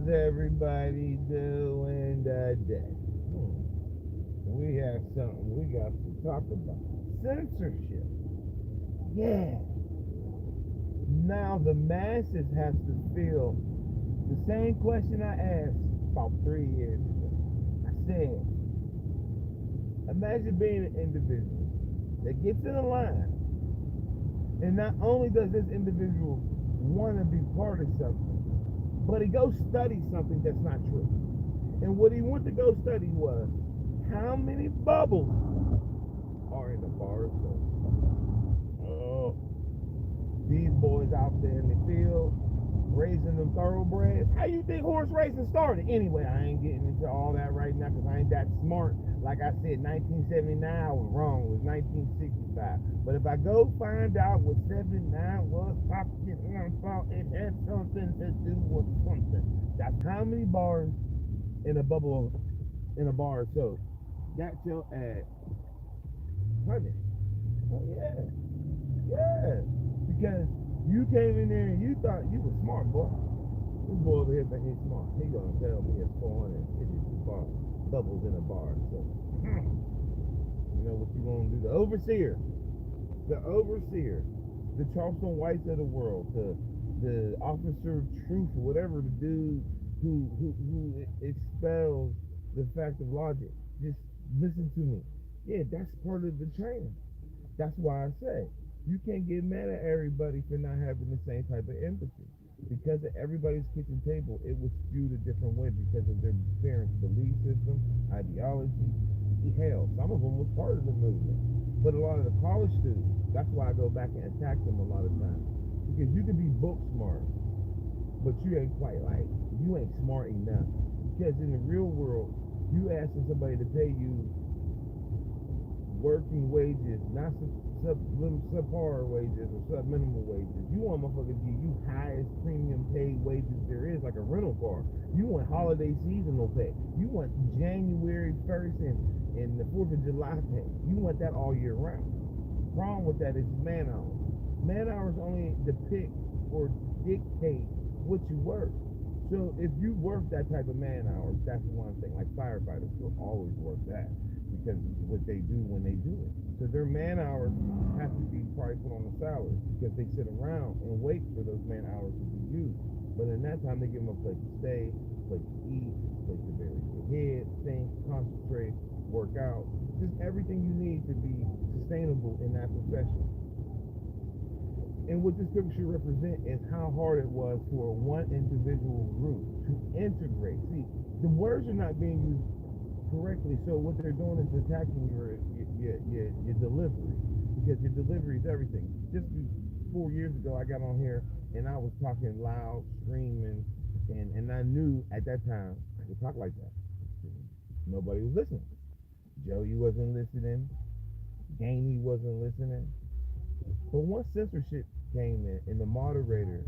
How's everybody doing today? We have something we got to talk about. Censorship. Yeah. Now the masses have to feel the same question I asked about 3 years ago. I said, imagine being an individual that gets in a line, and not only does this individual want to be part of something, but he goes study something that's not true. And what he went to go study was how many bubbles are in a bar of soap. Oh, these boys out there in the field raising them thoroughbreds. How you think horse racing started? Anyway, I ain't getting into all that right now because I ain't that smart. Like I said, 1979 I was wrong. It was 1965. But if I go find out what 79 was, it had something to do with something. That's how many bars in a bubble in a bar of soap. Got your ass 100. Oh yeah, yeah. Because you came in there and you thought you were smart, boy. This boy over here think he's smart. He gonna tell me it's 452 bubbles in a bar. So you know what you gonna do? The overseer, the Charleston Whites of the world, the officer of truth, or whatever, the dude who expels the fact of logic. Just listen to me. Yeah, that's part of the training. That's why I say you can't get mad at everybody for not having the same type of empathy. Because at everybody's kitchen table, it was skewed a different way because of their parents' belief system, ideology. Hell, some of them was part of the movement. But a lot of the college students, that's why I go back and attack them a lot of times. Because you can be book smart, but you ain't quite like, you ain't smart enough. Because in the real world, you asking somebody to pay you working wages, not subpar wages or sub minimal wages. You want motherfuckers to give you highest premium paid wages there is, like a rental car. You want holiday seasonal pay. You want January 1st and the 4th of July pay. You want that all year round. Problem with that is man hours. Man hours only depict or dictate what you work. So if you work that type of man hours, that's one thing. Like firefighters will always work that because it's what they do when they do it. So their man hours have to be probably put on the salary because they sit around and wait for those man hours to be used. But in that time, they give them a place to stay, a place to eat, a place to bury your head, think, concentrate, work out, just everything you need to be sustainable in that profession. And what the scripture represent is how hard it was for one individual group to integrate. See, the words are not being used correctly, so what they're doing is attacking your delivery, because your delivery is everything. Just 4 years ago, I got on here and I was talking loud, screaming, and I knew at that time I could talk like that. Nobody was listening. Joey wasn't listening. Gamey wasn't listening. But once censorship came in and the moderator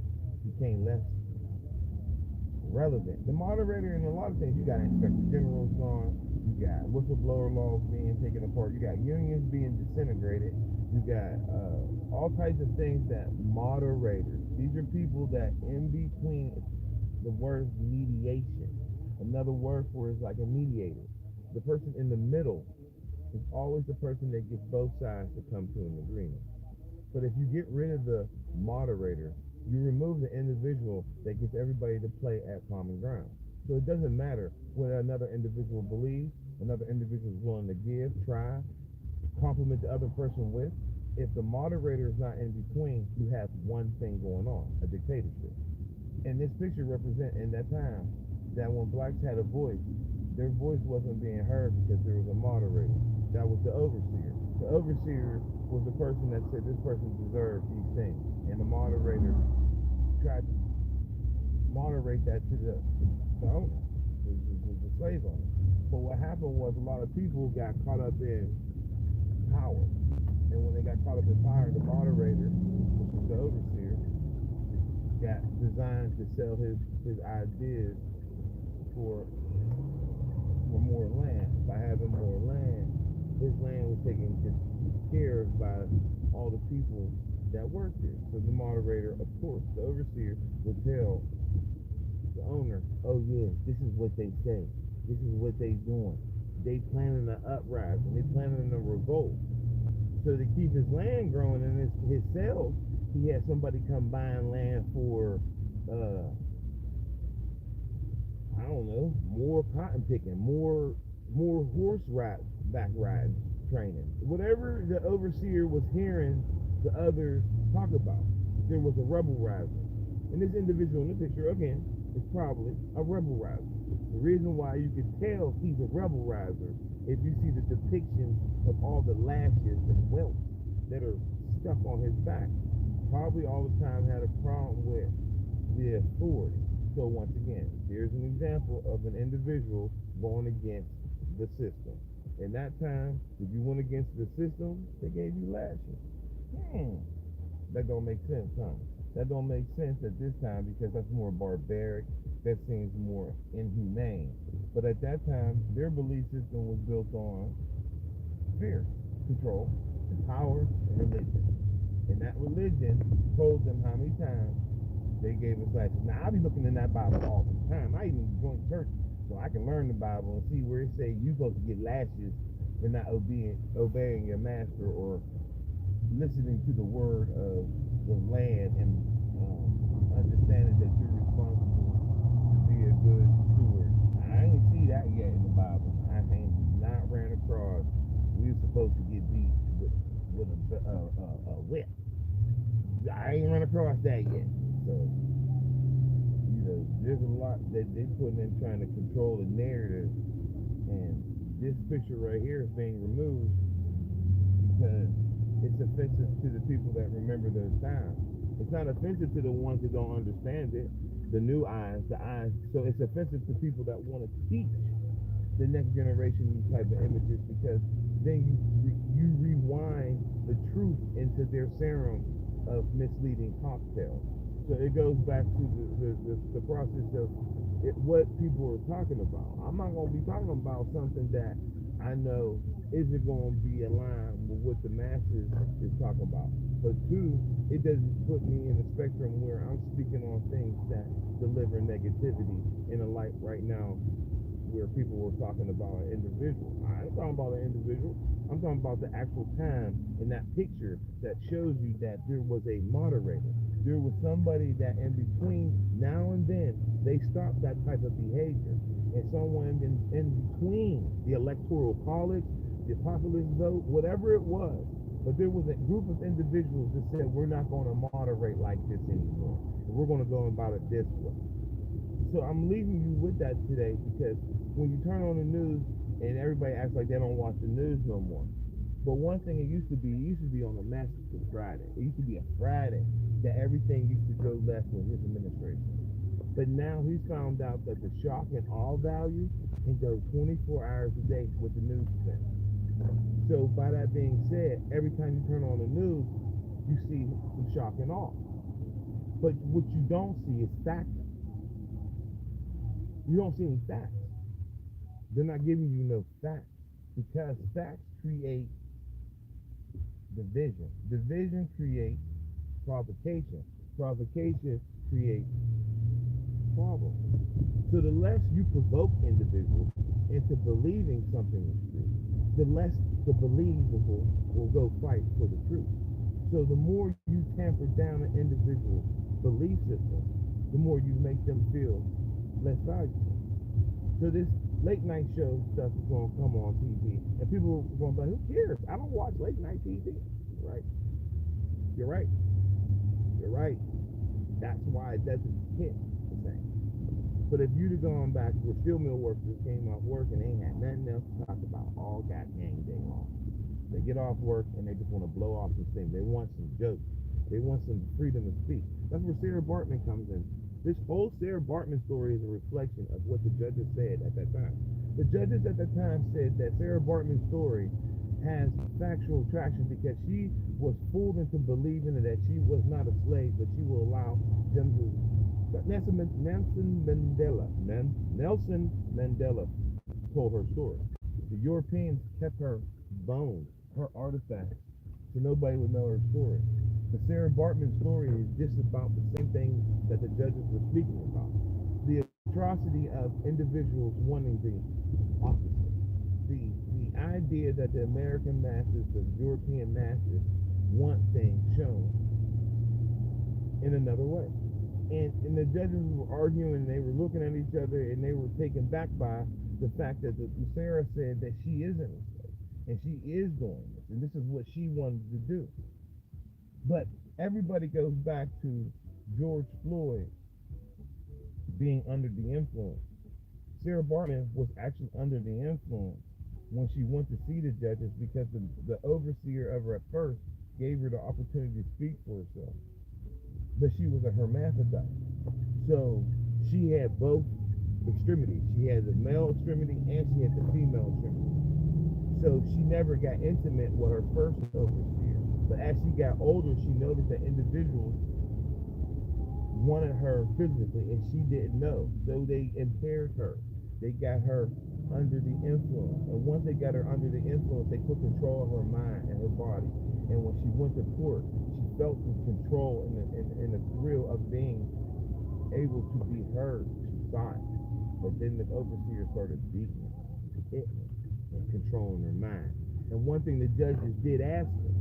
became less relevant, the moderator in a lot of things, you got inspector generals gone, you got whistleblower laws being taken apart, you got unions being disintegrated, you got all types of things that moderators, these are people that in between the word mediation, another word for it is like a mediator. The person in the middle is always the person that gets both sides to come to an agreement. But if you get rid of the moderator, you remove the individual that gets everybody to play at common ground. So it doesn't matter what another individual believes, another individual is willing to give, try, compliment the other person with. If the moderator is not in between, you have one thing going on, a dictatorship. And this picture represents in that time that when blacks had a voice, their voice wasn't being heard because there was a moderator. That was the overseer. The overseer was the person that said this person deserved these things. And the moderator tried to moderate that to the owner, the slave owner. But what happened was a lot of people got caught up in power. And when they got caught up in power, the moderator, which was the overseer, got designed to sell his ideas for more land. By having more land, his land was taken care of by all the people that worked there. So the moderator, of course, the overseer, would tell the owner, oh yeah, this is what they say. This is what they doing. They planning an uprising. They planning a revolt. So to keep his land growing and his sales, he had somebody come buying land for, uh, I don't know, more cotton picking, more horse back riding training. Whatever the overseer was hearing the others talk about, there was a rebel riser. And this individual in the picture, again, is probably a rebel riser. The reason why you can tell he's a rebel riser if you see the depiction of all the lashes and welts that are stuck on his back. Probably all the time had a problem with the authority. So once again, here's an example of an individual going against the system. In that time, if you went against the system, they gave you lashes. That don't make sense, huh? That don't make sense at this time because that's more barbaric. That seems more inhumane. But at that time, their belief system was built on fear, control, and power, and religion. And that religion told them how many times they gave us lashes. Now I be looking in that Bible all the time. I even join church so I can learn the Bible and see where it say you supposed to get lashes for not obeying your master or listening to the word of the land and understanding that you're responsible to be a good steward. I ain't see that yet in the Bible. I ain't not ran across. We were supposed to get beat with a whip. I ain't run across that yet. So there's a lot that they put in trying to control the narrative, and this picture right here is being removed because it's offensive to the people that remember those times. It's not offensive to the ones that don't understand it, the new eyes, the eyes. So it's offensive to people that want to teach the next generation these type of images because then you rewind the truth into their serum of misleading cocktails. So it goes back to the process of what people are talking about. I'm not going to be talking about something that I know isn't going to be aligned with what the masses is talking about. But two, it doesn't put me in the spectrum where I'm speaking on things that deliver negativity in a light right now where people were talking about an individual. I ain't talking about an individual. I'm talking about the actual time in that picture that shows you that there was a moderator. There was somebody that in between now and then, they stopped that type of behavior. And someone in between the electoral college, the populist vote, whatever it was, but there was a group of individuals that said, we're not going to moderate like this anymore. We're going to go about it this way. So I'm leaving you with that today because when you turn on the news and everybody acts like they don't watch the news no more. But one thing it used to be on a massacre Friday. It used to be a Friday that everything used to go left with his administration. But now he's found out that the shock and awe value can go 24 hours a day with the news event. So by that being said, every time you turn on the news, you see some shock and awe. But what you don't see is facts. You don't see any facts. They're not giving you no facts because facts create division. Division creates provocation. Provocation creates problems. So the less you provoke individuals into believing something is true, the less the believable will go fight for the truth. So the more you tamper down an individual's belief system, the more you make them feel less valuable. So this late night show stuff is going to come on TV, and people are going to be like, who cares? I don't watch late night TV. Right? You're right. You're right. That's why it doesn't hit the same. But if you'd have gone back where steel mill workers came off work and they ain't had nothing else to talk about all goddamn day long. They get off work and they just want to blow off some things. They want some jokes. They want some freedom of speech. That's where Sarah Bartman comes in. This whole Sarah Bartman story is a reflection of what the judges said at that time. The judges at that time said that Sarah Bartman's story has factual traction because she was fooled into believing that she was not a slave, but she will allow them to. Nelson Mandela told her story. The Europeans kept her bones, her artifacts, so nobody would know her story. The Sarah Bartman story is just about the same thing that the judges were speaking about. The monstrosity of individuals wanting the opposite. The idea that the American masses, the European masses, want things shown in another way. And the judges were arguing, and they were looking at each other, and they were taken back by the fact that Sarah said that she isn't a slave, and she is doing this, and this is what she wanted to do. But everybody goes back to George Floyd being under the influence. Sarah Baartman was actually under the influence when she went to see the judges, because the overseer of her at first gave her the opportunity to speak for herself. But she was a hermaphrodite. So she had both extremities. She had the male extremity and she had the female extremity. So she never got intimate with her first overseer. But as she got older, she noticed that individuals wanted her physically and she didn't know. So they impaired her. They got her under the influence. And once they got her under the influence, they took control of her mind and her body. And when she went to court, she felt the control and the thrill of being able to be heard. She thought. But then the overseer started beating her, hitting her, and controlling her mind. And one thing the judges did ask her,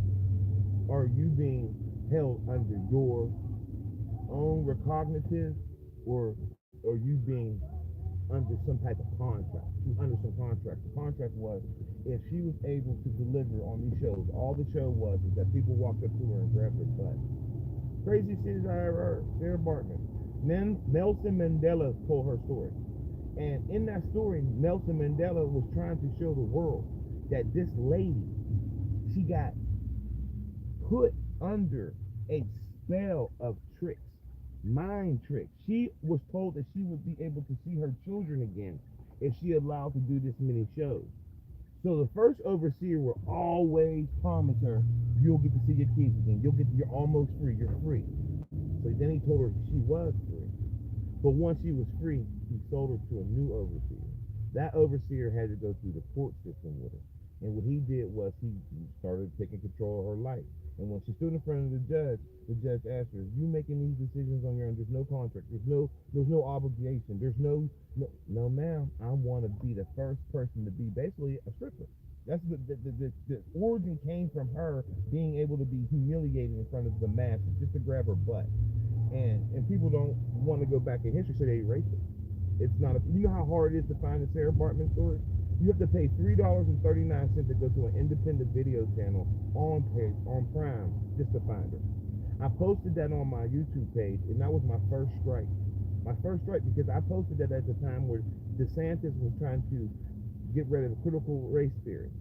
are you being held under your own recognitive, or are you being under some type of contract? She was under some contract. The contract was, if she was able to deliver on these shows, all the show was is that people walked up to her and grabbed her butt. Crazy shit I ever heard. Sarah Baartman. Then Nelson Mandela told her story. And in that story, Nelson Mandela was trying to show the world that this lady, she got put under a spell of tricks. Mind trick. She was told that she would be able to see her children again if she allowed to do this many shows. So the first overseer will always promise her, you'll get to see your kids again. You're almost free. You're free. So then he told her she was free. But once she was free, he sold her to a new overseer. That overseer had to go through the court system with her. And what he did was he started taking control of her life. And when she stood in front of the judge asked her, you making these decisions on your own? There's no contract. There's no obligation. There's no, ma'am. I want to be the first person to be basically a stripper. That's the origin came from her being able to be humiliated in front of the masses just to grab her butt. And people don't want to go back in history, so they erase it. It's not you know how hard it is to find the Sarah Baartman story? You have to pay $3.39 to go to an independent video channel on Prime just to find her. I posted that on my YouTube page, and that was my first strike. My first strike, because I posted that at the time where DeSantis was trying to get rid of the critical race theory.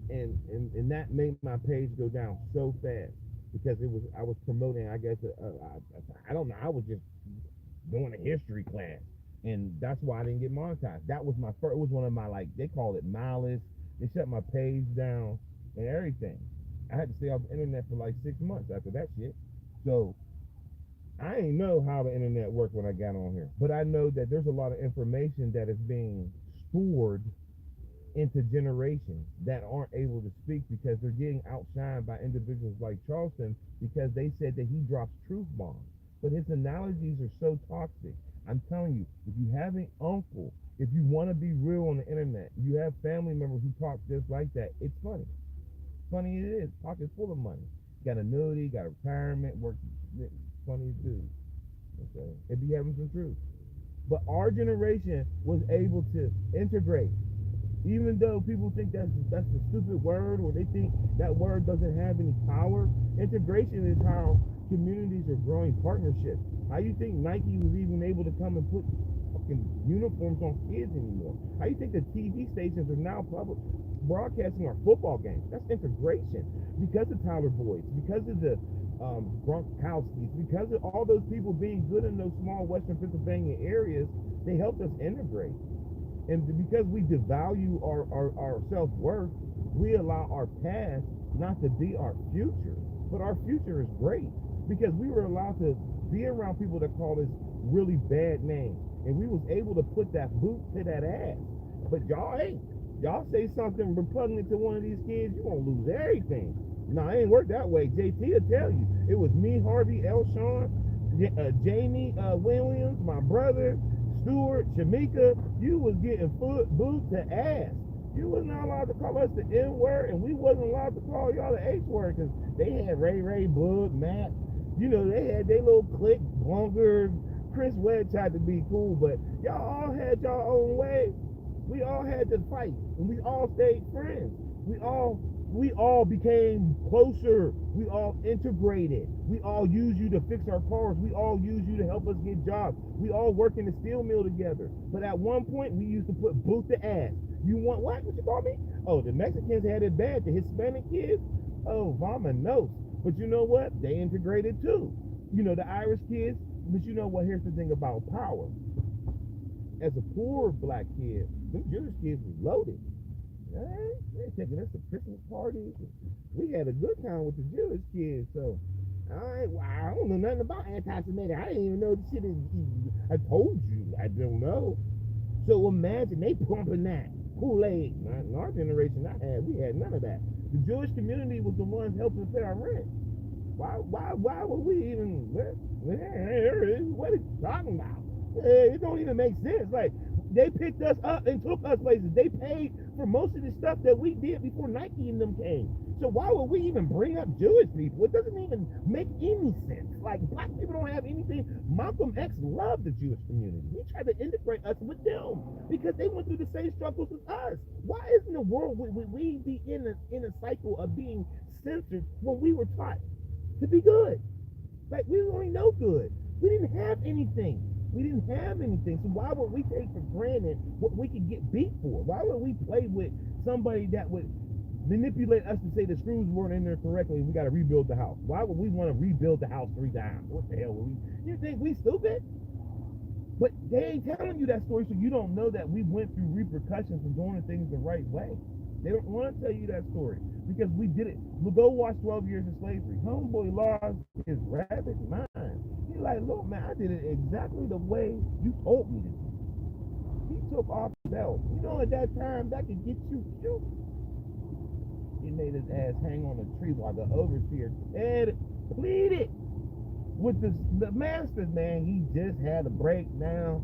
And that made my page go down so fast because I was promoting, I guess, I don't know, I was just doing a history class. And that's why I didn't get monetized. That was my first, it was one of my, they call it malice. They shut my page down and everything. I had to stay off the internet for 6 months after that shit. So I didn't know how the internet worked when I got on here. But I know that there's a lot of information that is being stored into generations that aren't able to speak because they're getting outshined by individuals like Charleston because they said that he drops truth bombs. But his analogies are so toxic. I'm telling you, if you have an uncle, if you want to be real on the internet, you have family members who talk just like that, it's funny. Funny it is. Pocket's full of money. Got annuity, got retirement, work. Funny dude. Okay. If you having some truth. But our generation was able to integrate. Even though people think that's a stupid word, or they think that word doesn't have any power, integration is how communities are growing partnerships. How you think Nike was even able to come and put fucking uniforms on kids anymore? How you think the TV stations are now broadcasting our football games? That's integration. Because of Tyler Boyd, because of the Gronkowskis, because of all those people being good in those small Western Pennsylvania areas, they helped us integrate. And because we devalue our self-worth, we allow our past not to be our future. But our future is great because we were allowed to be around people that call us really bad names. And we was able to put that boot to that ass. But y'all ain't. Y'all say something repugnant to one of these kids, you're going to lose everything. No, it ain't work that way. JT will tell you. It was me, Harvey, Elshawn, Jamie Williams, my brother, Stuart, Shamika, you was getting boot to ass. You was not allowed to call us the N word, and we wasn't allowed to call y'all the H word because they had Ray, Boog, Matt. You know, they had their little clique, Bunker, Chris Webb tried to be cool, but y'all all had y'all own way. We all had to fight, and we all stayed friends. We all became closer. We all integrated. We all used you to fix our cars. We all used you to help us get jobs. We all worked in the steel mill together. But at one point, we used to put boot to ass. You want what? What you call me? Oh, the Mexicans had it bad. The Hispanic kids, oh, vamonos. But you know what? They integrated too. You know, the Irish kids. But you know what? Here's the thing about power. As a poor black kid, them Jewish kids was loaded. Right? They're taking us to Christmas parties. We had a good time with the Jewish kids. So, I don't know nothing about anti-Semitic. I didn't even know the shit is. I told you, I don't know. So imagine they pumping that Kool-Aid. In our generation, we had none of that. The Jewish community was the ones helping pay our rent. Why would we even? What are you talking about? It don't even make sense. Like, they picked us up and took us places. They paid for most of the stuff that we did before Nike and them came. So why would we even bring up Jewish people? It doesn't even make any sense. Like, black people don't have anything. Malcolm X loved the Jewish community. He tried to integrate us with them because they went through the same struggles as us. Why isn't the world would we be in a cycle of being censored when we were taught to be good? Like, we only know good. We didn't have anything. We didn't have anything. So why would we take for granted what we could get beat for? Why would we play with somebody that would manipulate us to say the screws weren't in there correctly and we got to rebuild the house? Why would we want to rebuild the house 3 times? What the hell would we? You think we stupid? But they ain't telling you that story, so you don't know that we went through repercussions for doing things the right way. They don't want to tell you that story because we did it. We'll go watch 12 Years of Slavery. Homeboy lost his rabbit mind. He's like, look, man, I did it exactly the way you told me to. He took off his belt. You know, at that time, that could get you killed. He made his ass hang on a tree while the overseer pleaded with the masters, man. He just had a breakdown.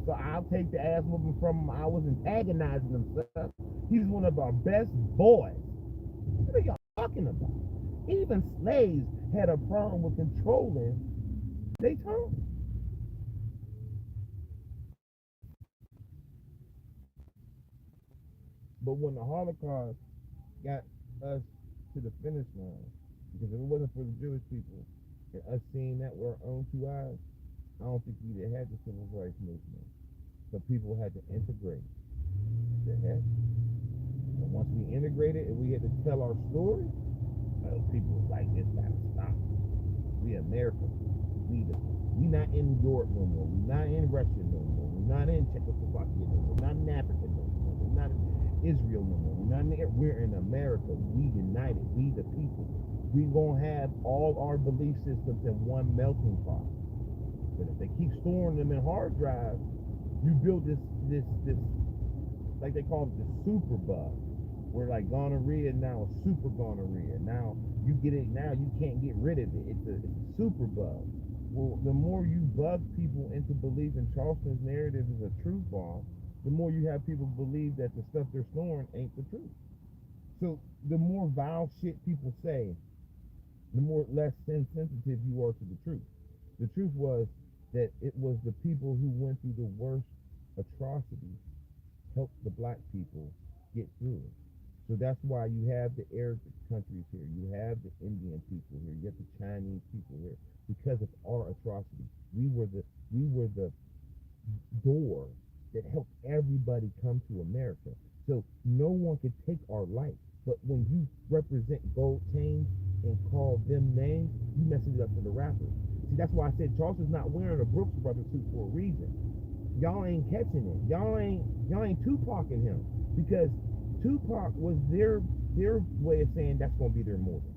So I'll take the ass whooping from him. I was antagonizing himself. He's one of our best boys. What are y'all talking about? Even slaves had a problem with controlling their tongue. But when the Holocaust got us to the finish line, because if it wasn't for the Jewish people and us seeing that with our own 2 eyes, I don't think we'd have had the civil rights movement. So people had to integrate. They had. And once we integrated and we had to tell our story, people was like, this gotta stop. We America. We not in New York no more. We not in Russia no more. We not in Czechoslovakia no more. We're not in Africa no more. We're not in Israel no more. We're in America. We united. We the people. We gonna have all our belief systems in one melting pot. But if they keep storing them in hard drives, you build this like they call it the super bug, where like gonorrhea now is super gonorrhea. Now you get it, now you can't get rid of it. It's a super bug. Well, the more you bug people into believing Charleston's narrative is a truth bomb, the more you have people believe that the stuff they're storing ain't the truth. So the more vile shit people say, the more less sensitive you are to the truth. The truth was that it was the people who went through the worst atrocities helped the black people get through it. So that's why you have the Arab countries here, you have the Indian people here, you have the Chinese people here, because of our atrocities. We were the door that helped everybody come to America. So no one could take our life. But when you represent gold chains and call them names, you messing it up for the rappers. See, that's why I said Charleston's not wearing a Brooks Brothers suit for a reason. Y'all ain't catching it. Y'all ain't Tupac-ing him, because Tupac was their way of saying that's gonna be their mortal.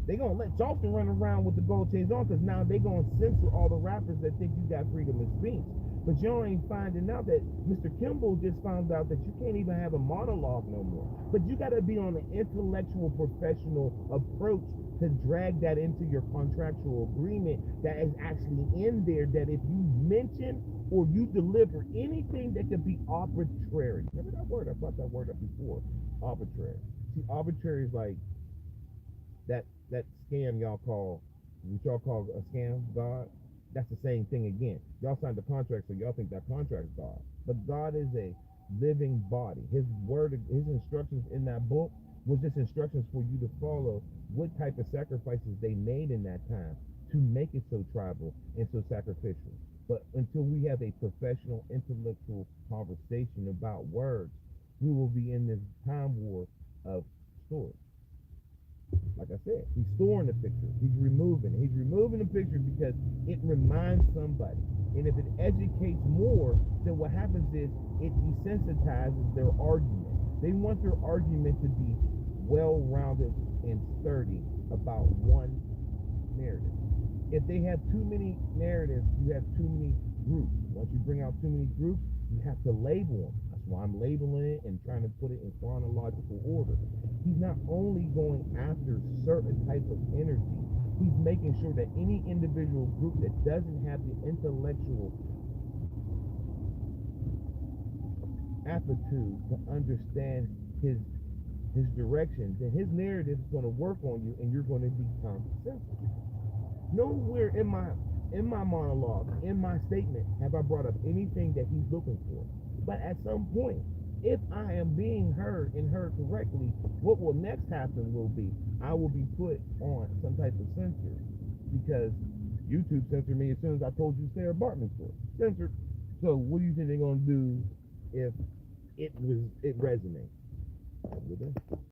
They gonna let Charleston run around with the gold chains on, because now they gonna censor all the rappers that think you got freedom of speech. But y'all ain't finding out that Mr. Kimball just found out that you can't even have a monologue no more. But you gotta be on an intellectual, professional approach to drag that into your contractual agreement that is actually in there, that if you mention or you deliver anything that could be arbitrary. Remember that word? I brought that word up before. Arbitrary. See, arbitrary is like that scam y'all call, what y'all call a scam, God. That's the same thing again. Y'all signed the contract, so y'all think that contract's God. But God is a living body. His word, his instructions in that book was just instructions for you to follow what type of sacrifices they made in that time to make it so tribal and so sacrificial. But until we have a professional, intellectual conversation about words, we will be in this time war of storage. Like I said, he's storing the picture. He's removing it. He's removing the picture because it reminds somebody. And if it educates more, then what happens is it desensitizes their argument. They want their argument to be well-rounded and sturdy about one narrative. If they have too many narratives, you have too many groups. Once you bring out too many groups, you have to label them. That's why I'm labeling it and trying to put it in chronological order. He's not only going after certain type of energy, he's making sure that any individual group that doesn't have the intellectual aptitude to understand his direction, then his narrative is going to work on you and you're going to become sensitive. Nowhere in my monologue, in my statement, have I brought up anything that he's looking for. But at some point, if I am being heard and heard correctly, what will next happen will be I will be put on some type of censor because YouTube censored me as soon as I told you to say apartment store. Censored. So what do you think they're gonna do if it resonates? Have a good day.